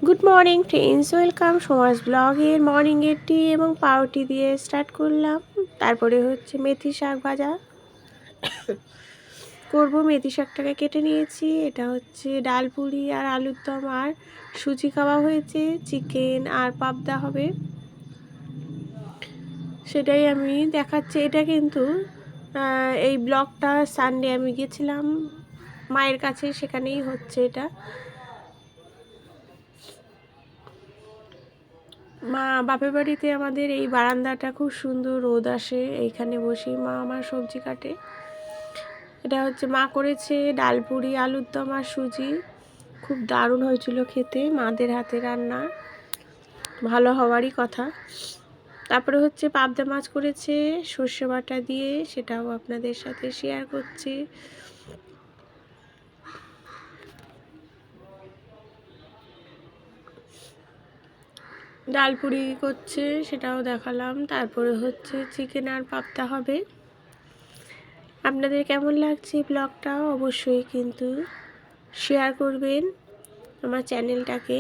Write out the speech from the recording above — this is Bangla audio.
Good morning friends, welcome Soma's ব্লগের মর্নিংয়ের টি এবং পাউরুটি দিয়ে স্টার্ট করলাম। তারপরে হচ্ছে মেথি শাক ভাজা করব। মেথি শাকটাকে কেটে নিয়েছি। এটা হচ্ছে ডাল পুরি আর আলুর দম আর সুজি খাওয়া হয়েছে, চিকেন আর পাবদা হবে, সেটাই আমি দেখাচ্ছি। এটা কিন্তু এই ব্লগটা সানডে আমি গেছিলাম মায়ের কাছে, সেখানেই হচ্ছে এটা। মা বাপের বাড়িতে আমাদের এই বারান্দাটা খুব সুন্দর, রোদ আসে, এইখানে বসেই মা আমার সবজি কাটে। এটা হচ্ছে মা করেছে ডাল পুরি, আলুর দম আর সুজি। খুব দারুণ হয়েছিল খেতে, মাদের হাতে রান্না, ভালো হওয়ারই কথা। তারপরে হচ্ছে পাবদা মাছ করেছে সর্ষে বাটা দিয়ে, সেটাও আপনাদের সাথে শেয়ার করছি। ডাল পুরি করছে, সেটাও দেখালাম। তারপরে হচ্ছে চিকেন আর পাবদা হবে। আপনাদের কেমন লাগছে ব্লগটা অবশ্যই কিন্তু শেয়ার করবেন আমার চ্যানেলটাকে।